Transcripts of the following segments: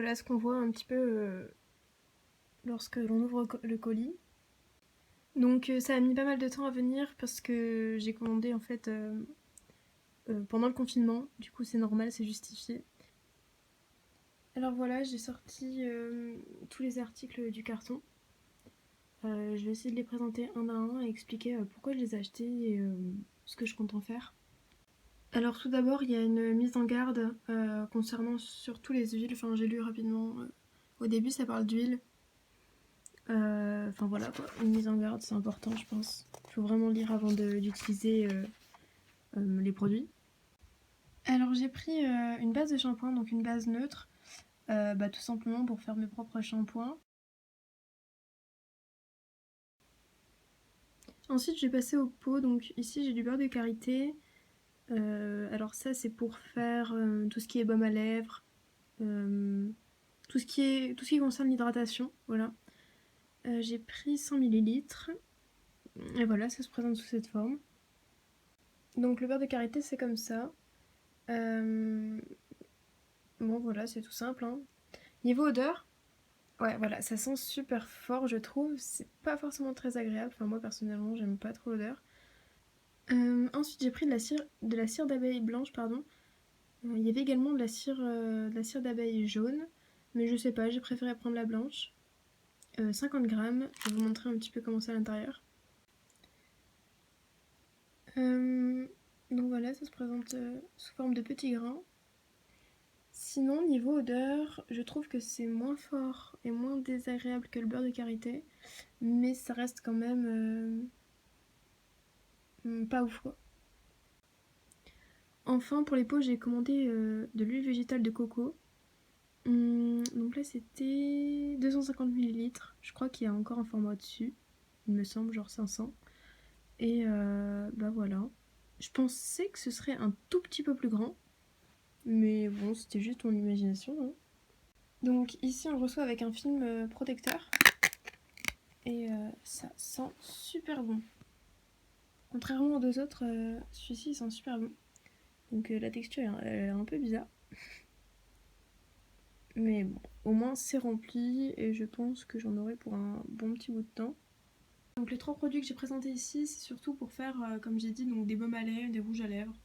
Voilà ce qu'on voit un petit peu lorsque l'on ouvre le colis. Donc ça a mis pas mal de temps à venir parce que j'ai commandé en fait pendant le confinement. Du coup c'est normal, c'est justifié. Alors voilà, j'ai sorti tous les articles du carton. Je vais essayer de les présenter un à un et expliquer pourquoi je les ai achetés et ce que je compte en faire. Alors tout d'abord, il y a une mise en garde concernant surtout les huiles. Enfin, j'ai lu rapidement. Au début, ça parle d'huile. Enfin voilà quoi, une mise en garde, c'est important, je pense. Il faut vraiment lire avant d'utiliser les produits. Alors j'ai pris une base de shampoing, donc une base neutre, tout simplement pour faire mes propres shampoings. Ensuite, je vais passer au pot. Donc ici, j'ai du beurre de karité. Alors ça, c'est pour faire tout ce qui est baume à lèvres, tout ce qui concerne l'hydratation. Voilà. J'ai pris 100 millilitres. Et voilà, ça se présente sous cette forme. Donc le beurre de karité, c'est comme ça. Bon, voilà, c'est tout simple, hein. Niveau odeur, ouais, voilà, ça sent super fort, je trouve. C'est pas forcément très agréable. Enfin, moi, personnellement, j'aime pas trop l'odeur. Ensuite, j'ai pris de la cire d'abeille blanche, pardon. Il y avait également de la cire d'abeille jaune, mais je sais pas, j'ai préféré prendre la blanche. 50 grammes, je vais vous montrer un petit peu comment c'est à l'intérieur. Donc voilà, ça se présente sous forme de petits grains. Sinon, niveau odeur, je trouve que c'est moins fort et moins désagréable que le beurre de karité, mais ça reste quand même pas ouf quoi. Enfin, pour les peaux, j'ai commandé de l'huile végétale de coco. Donc là, c'était 250 millilitres. Je crois qu'il y a encore un format au-dessus, il me semble, genre 500. Et voilà. Je pensais que ce serait un tout petit peu plus grand, mais bon, c'était juste mon imagination, hein. Donc ici, on le reçoit avec un film protecteur. Et ça sent super bon. Contrairement aux deux autres, celui-ci sent super bon. Donc la texture elle est un peu bizarre. Mais bon, au moins c'est rempli et je pense que j'en aurai pour un bon petit bout de temps. Donc les trois produits que j'ai présentés ici, c'est surtout pour faire, comme j'ai dit, donc des baumes à lèvres, des rouges à lèvres,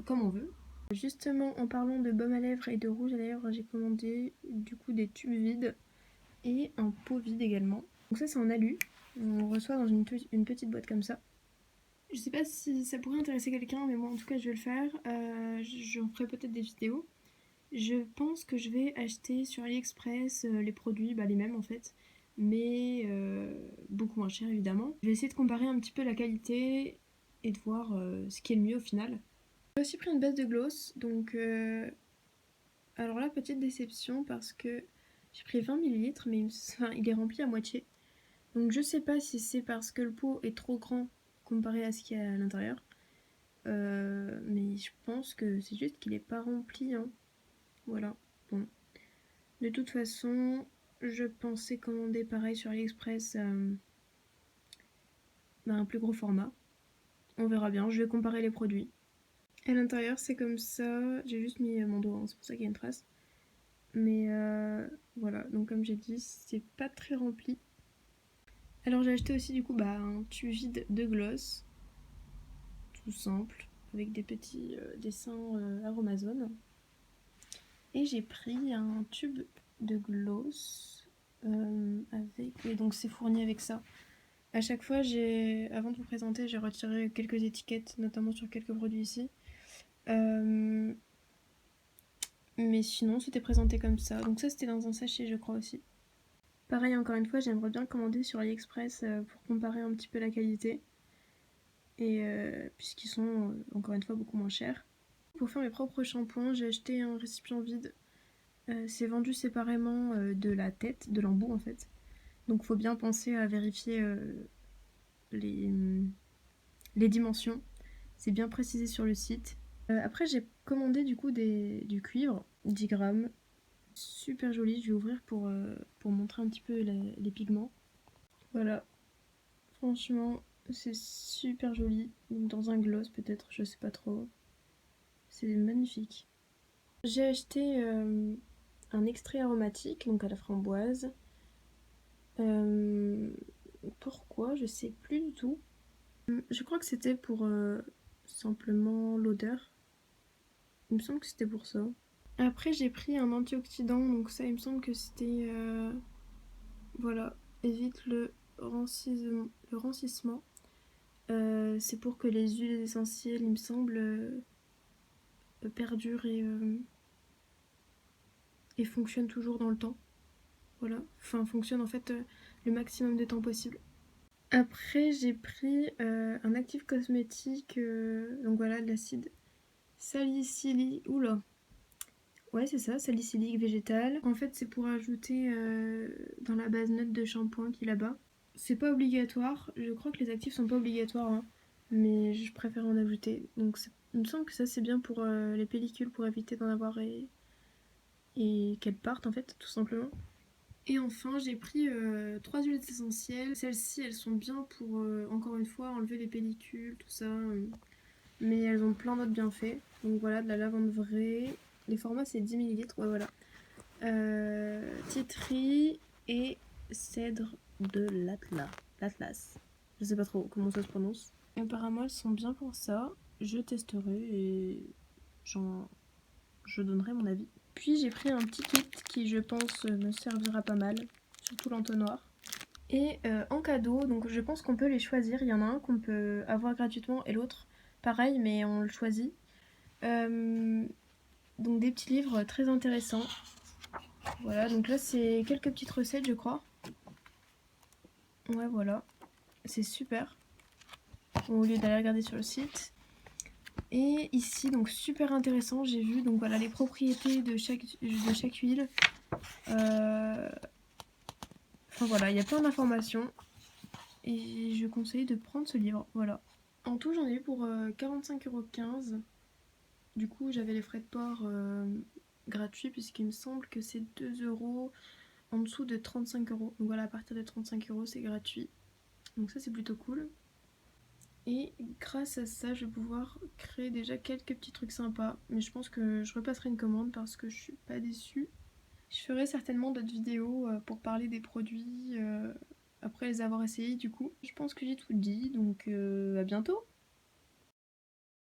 comme on veut. Justement, en parlant de baume à lèvres et de rouge à lèvres, j'ai commandé du coup des tubes vides et un pot vide également. Donc ça c'est en alu, on reçoit dans une petite boîte comme ça. Je sais pas si ça pourrait intéresser quelqu'un, mais moi en tout cas je vais le faire. J'en ferai peut-être des vidéos. Je pense que je vais acheter sur AliExpress les produits, les mêmes en fait, mais beaucoup moins cher évidemment. Je vais essayer de comparer un petit peu la qualité et de voir ce qui est le mieux au final. J'ai aussi pris une base de gloss, donc alors là petite déception parce que j'ai pris 20 millilitres, mais il est rempli à moitié. Donc je sais pas si c'est parce que le pot est trop grand comparé à ce qu'il y a à l'intérieur. Mais je pense que c'est juste qu'il est pas rempli, hein. Voilà. Bon. De toute façon, je pensais commander pareil sur AliExpress un plus gros format. On verra bien, je vais comparer les produits. À l'intérieur, c'est comme ça. J'ai juste mis mon doigt, hein, c'est pour ça qu'il y a une trace. Mais voilà, donc comme j'ai dit, c'est pas très rempli. Alors j'ai acheté aussi du coup un tube vide de gloss. Tout simple, avec des petits dessins Aromazone. Et j'ai pris un tube de gloss et donc c'est fourni avec ça. À chaque fois, avant de vous présenter, j'ai retiré quelques étiquettes, notamment sur quelques produits ici. Mais sinon, c'était présenté comme ça. Donc ça, c'était dans un sachet, je crois aussi. Pareil, encore une fois, j'aimerais bien commander sur AliExpress pour comparer un petit peu la qualité. Et puisqu'ils sont, encore une fois, beaucoup moins chers. Pour faire mes propres shampoings, j'ai acheté un récipient vide. C'est vendu séparément de la tête, de l'embout en fait. Donc faut bien penser à vérifier les dimensions. C'est bien précisé sur le site. Après j'ai commandé du coup du cuivre, 10 grammes. Super joli, je vais ouvrir pour montrer un petit peu les pigments. Voilà, franchement c'est super joli. Donc dans un gloss peut-être, je sais pas trop. C'est magnifique. J'ai acheté un extrait aromatique, donc à la framboise. Pourquoi? Je sais plus du tout. Je crois que c'était pour simplement l'odeur. Il me semble que c'était pour ça. Après, j'ai pris un antioxydant, donc ça, il me semble que c'était... voilà, évite le rancissement. C'est pour que les huiles essentielles, il me semble, perdurent et fonctionnent toujours dans le temps. Voilà, enfin, fonctionnent en fait le maximum de temps possible. Après, j'ai pris un actif cosmétique, donc voilà, de l'acide salicylique. Oula! Ouais, c'est ça, salicylique végétal. En fait, c'est pour ajouter dans la base neutre de shampoing qui est là-bas. C'est pas obligatoire, je crois que les actifs sont pas obligatoires, hein, mais je préfère en ajouter. Donc, il me semble que ça, c'est bien pour les pellicules, pour éviter d'en avoir et qu'elles partent, en fait, tout simplement. Et enfin, j'ai pris 3 huiles essentielles. Celles-ci, elles sont bien pour, encore une fois, enlever les pellicules, tout ça. Mais elles ont plein d'autres bienfaits. Donc voilà, de la lavande vraie. Les formats, c'est 10 millilitres. Ouais, voilà. Titri et cèdre de l'Atlas. Je sais pas trop comment ça se prononce. Apparemment, elles sont bien pour ça. Je testerai et je donnerai mon avis. Puis j'ai pris un petit kit qui, je pense, me servira pas mal. Surtout l'entonnoir. Et en cadeau, donc je pense qu'on peut les choisir. Il y en a un qu'on peut avoir gratuitement et l'autre pareil, mais on le choisit. Donc des petits livres très intéressants. Voilà, donc là c'est quelques petites recettes, je crois. Ouais, voilà, c'est super. Au lieu d'aller regarder sur le site. Et ici, donc super intéressant, j'ai vu donc voilà les propriétés de chaque huile. Enfin voilà, il y a plein d'informations. Et je conseille de prendre ce livre, voilà. En tout, j'en ai eu pour 45,15 €. Du coup, j'avais les frais de port gratuits, puisqu'il me semble que c'est 2 € en dessous de 35 €. Donc voilà, à partir de 35 €, c'est gratuit. Donc ça, c'est plutôt cool. Et grâce à ça, je vais pouvoir créer déjà quelques petits trucs sympas. Mais je pense que je repasserai une commande parce que je suis pas déçue. Je ferai certainement d'autres vidéos pour parler des produits après les avoir essayés du coup. Je pense que j'ai tout dit, donc à bientôt!